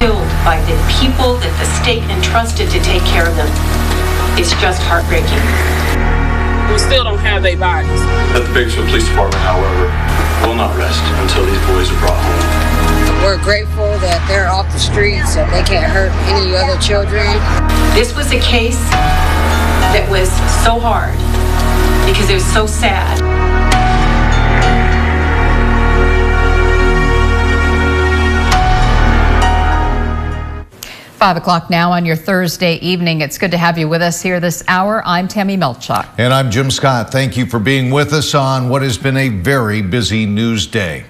killed by the people that the state entrusted to take care of them. It's just heartbreaking. We still don't have their bodies. The Bakersfield Police Department, however, will not rest until these boys are brought home. We're grateful that they're off the streets, that they can't hurt any other children. This was a case that was so hard because it was so sad. 5 o'clock now on your Thursday evening. It's good to have you with us here this hour. I'm Tammy Melchuk. And I'm Jim Scott. Thank you for being with us on what has been a very busy news day.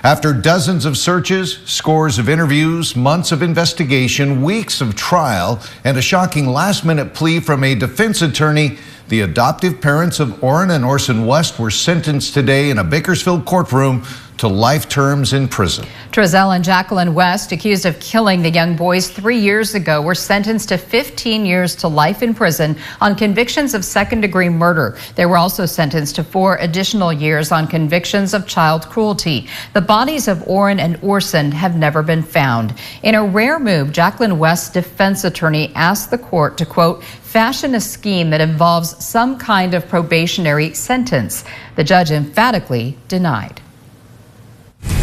After dozens of searches, scores of interviews, months of investigation, weeks of trial, and a shocking last-minute plea from a defense attorney, the adoptive parents of Orrin and Orson West were sentenced today in a Bakersfield courtroom to life terms in prison. Trezell and Jacqueline West, accused of killing the young boys 3 years ago, were sentenced to 15 years to life in prison on convictions of second-degree murder. They were also sentenced to 4 additional years on convictions of child cruelty. The bodies of Orrin and Orson have never been found. In a rare move, Jacqueline West's defense attorney asked the court to, quote, fashion a scheme that involves some kind of probationary sentence. The judge emphatically denied.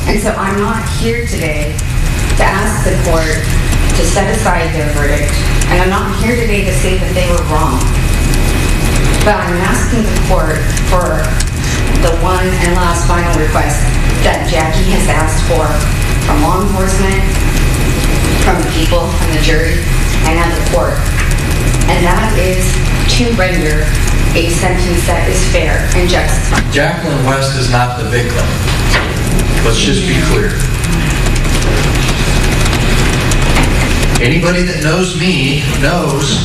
And so I'm not here today to ask the court to set aside their verdict. And I'm not here today to say that they were wrong. But I'm asking the court for the one and last final request that Jackie has asked for from law enforcement, from the people, from the jury, and at the court. And that is to render a sentence that is fair and just. Jacqueline West is not the victim. Let's just be clear. Anybody that knows me knows,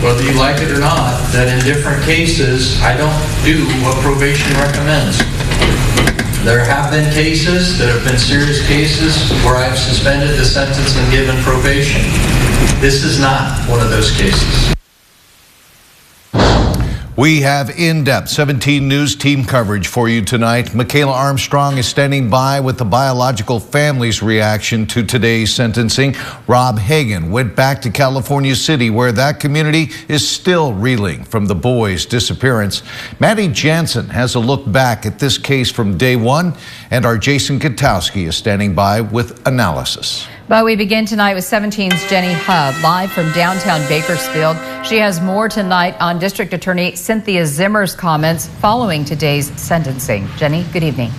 whether you like it or not, that in different cases, I don't do what probation recommends. There have been cases that have been serious cases where I've suspended the sentence and given probation. This is not one of those cases. We have in-depth 17 News team coverage for you tonight. Michaela Armstrong is standing by with the biological family's reaction to today's sentencing. Rob Hagan went back to California City, where that community is still reeling from the boys' disappearance. Maddie Jansen has a look back at this case from day one, and our Jason Katowski is standing by with analysis. But we begin tonight with 17's Jenny Hubb, live from downtown Bakersfield. She has more tonight on District Attorney Cynthia Zimmer's comments following today's sentencing. Jenny, good evening.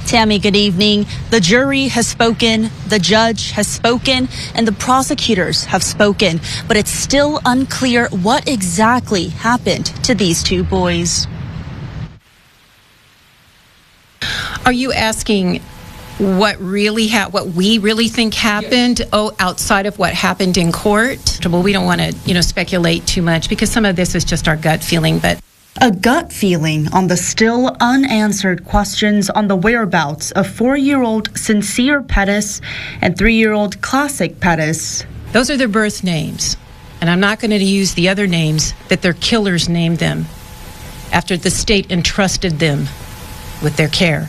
Tammy, good evening. The jury has spoken, the judge has spoken, and the prosecutors have spoken. But it's still unclear what exactly happened to these 2 boys. Are you asking what we really think happened outside of what happened in court? Well, we don't want to speculate too much because some of this is just our gut feeling. But a gut feeling on the still unanswered questions on the whereabouts of 4-year-old Sincere Pettis and 3-year-old Classic Pettis. Those are their birth names, and I'm not going to use the other names that their killers named them after the state entrusted them with their care.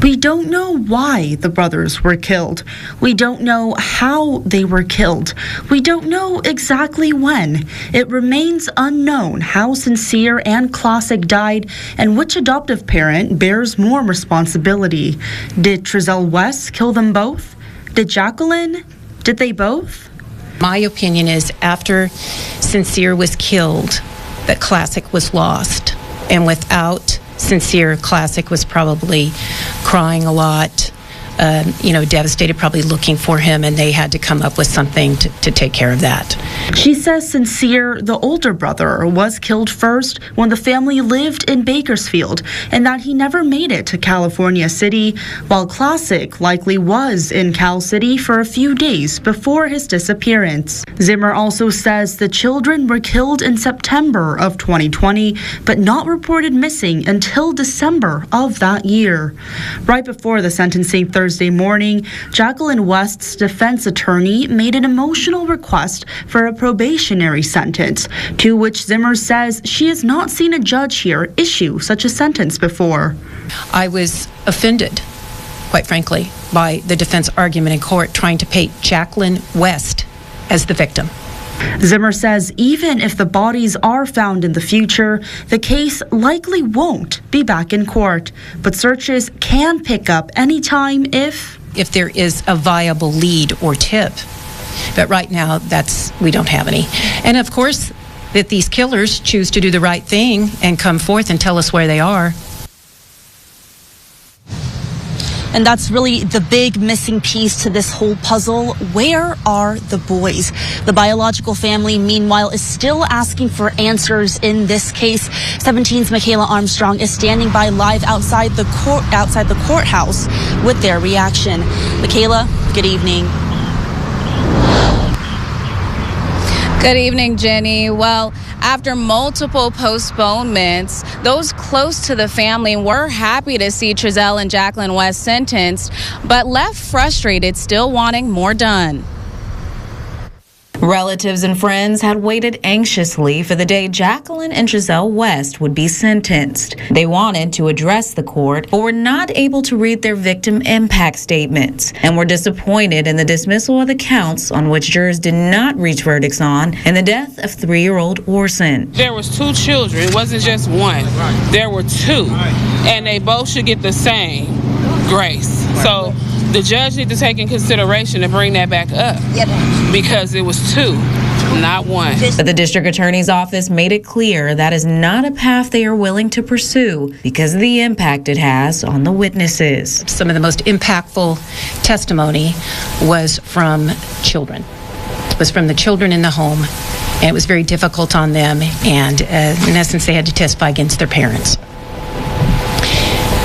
We don't know why the brothers were killed. We don't know how they were killed. We don't know exactly when. It remains unknown how Sincere and Classic died and which adoptive parent bears more responsibility. Did Trezell West kill them both? Did Jacqueline? Did they both? My opinion is after Sincere was killed, that Classic was lost. And without Sincere, Classic was probably crying a lot, devastated, probably looking for him, and they had to come up with something to take care of that. She says Sincere, the older brother, was killed first when the family lived in Bakersfield, and that he never made it to California City, while Classic likely was in Cal City for a few days before his disappearance. Zimmer also says the children were killed in September of 2020, but not reported missing until December of that year. Right before the sentencing Thursday morning, Jacqueline West's defense attorney made an emotional request for a probationary sentence, to which Zimmer says she has not seen a judge here issue such a sentence before. I was offended quite frankly, by the defense argument in court trying to paint Jacqueline West as the victim. Zimmer says even if the bodies are found in the future, the case likely won't be back in court. But searches can pick up anytime if there is a viable lead or tip. But right now, we don't have any. And of course, that these killers choose to do the right thing and come forth and tell us where they are. And that's really the big missing piece to this whole puzzle. Where are the boys? The biological family, meanwhile, is still asking for answers in this case. 17's Michaela Armstrong is standing by live outside the courthouse with their reaction. Michaela, good evening. Good evening, Jenny. Well, after multiple postponements, those close to the family were happy to see Trezell and Jacqueline West sentenced, but left frustrated, still wanting more done. Relatives and friends had waited anxiously for the day Jacqueline and Trezell West would be sentenced. They wanted to address the court, but were not able to read their victim impact statements and were disappointed in the dismissal of the counts on which jurors did not reach verdicts on in the death of 3-year-old Orson. There was 2 children. It wasn't just one. There were 2, and they both should get the same grace. So the judge needs to take in consideration to bring that back up because it was 2, not 1. But the district attorney's office made it clear that is not a path they are willing to pursue because of the impact it has on the witnesses. Some of the most impactful testimony was from children. It was from the children in the home, and it was very difficult on them, and in essence, they had to testify against their parents.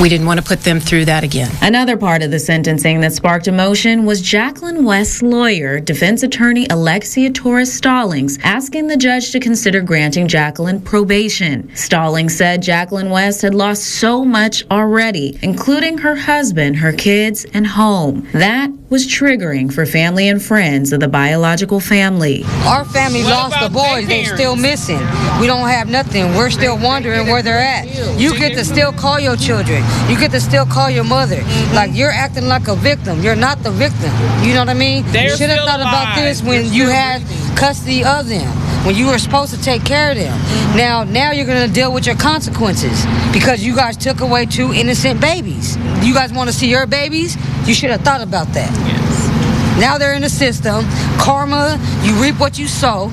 We didn't want to put them through that again. Another part of the sentencing that sparked emotion was Jacqueline West's lawyer, defense attorney Alexia Torres Stallings, asking the judge to consider granting Jacqueline probation. Stallings said Jacqueline West had lost so much already, including her husband, her kids, and home. That was triggering for family and friends of the biological family. Our family lost the boys. They're still missing. We don't have nothing. We're still wondering where they're at. You get to still call your children. You get to still call your mother. Like, you're acting like a victim. You're not the victim. You know what I mean? You should have thought about this when you had custody of them, when you were supposed to take care of them. Now you're going to deal with your consequences because you guys took away 2 innocent babies. You guys want to see your babies? You should have thought about that. Yes. Now they're in the system. Karma, you reap what you sow.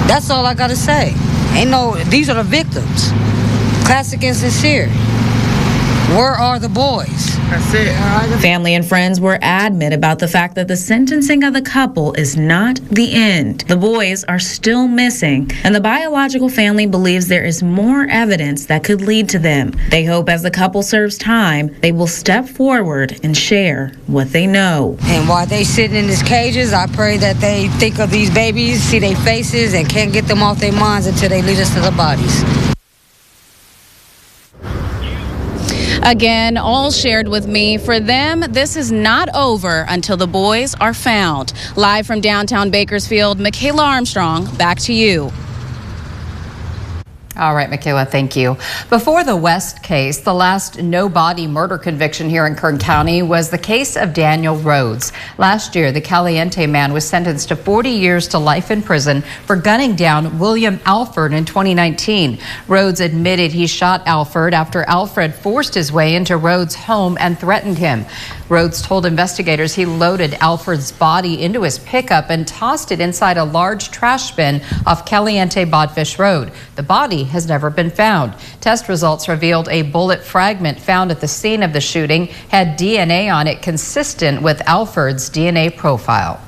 That's all I got to say. These are the victims. Classic and Sincere. Where are the boys? That's it. Family and friends were adamant about the fact that the sentencing of the couple is not the end. The boys are still missing, and the biological family believes there is more evidence that could lead to them. They hope as the couple serves time, they will step forward and share what they know. And while they sitting in these cages, I pray that they think of these babies, see their faces, and can't get them off their minds until they lead us to the bodies. Again, all shared with me. For them, this is not over until the boys are found. Live from downtown Bakersfield, Michaela Armstrong, back to you. All right, Michaela, thank you. Before the West case, the last no-body murder conviction here in Kern County was the case of Daniel Rhodes. Last year, the Caliente man was sentenced to 40 years to life in prison for gunning down William Alford in 2019. Rhodes admitted he shot Alford after Alfred forced his way into Rhodes' home and threatened him. Rhodes told investigators he loaded Alford's body into his pickup and tossed it inside a large trash bin off Caliente Bodfish Road. The body has never been found. Test results revealed a bullet fragment found at the scene of the shooting had DNA on it consistent with Alford's DNA profile.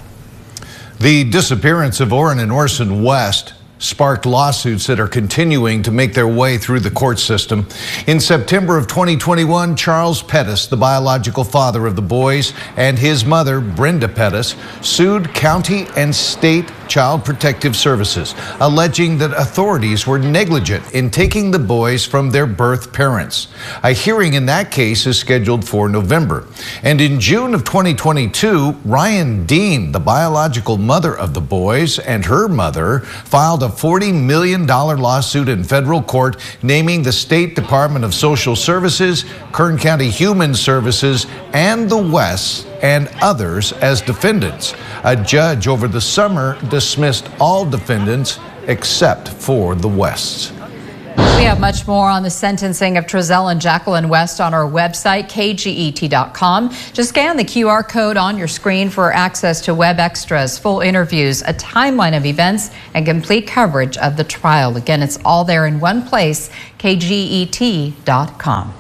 The disappearance of Orrin and Orson West sparked lawsuits that are continuing to make their way through the court system. In September of 2021, Charles Pettis, the biological father of the boys, and his mother, Brenda Pettis, sued county and state Child Protective Services, alleging that authorities were negligent in taking the boys from their birth parents. A hearing in that case is scheduled for November. And in June of 2022, Ryan Dean, the biological mother of the boys, and her mother filed a $40 million lawsuit in federal court, naming the State Department of Social Services, Kern County Human Services, and the Wests and others as defendants. A judge over the summer dismissed all defendants except for the Wests. We have much more on the sentencing of Trezell and Jacqueline West on our website, kget.com. Just scan the QR code on your screen for access to web extras, full interviews, a timeline of events, and complete coverage of the trial. Again, it's all there in one place, kget.com.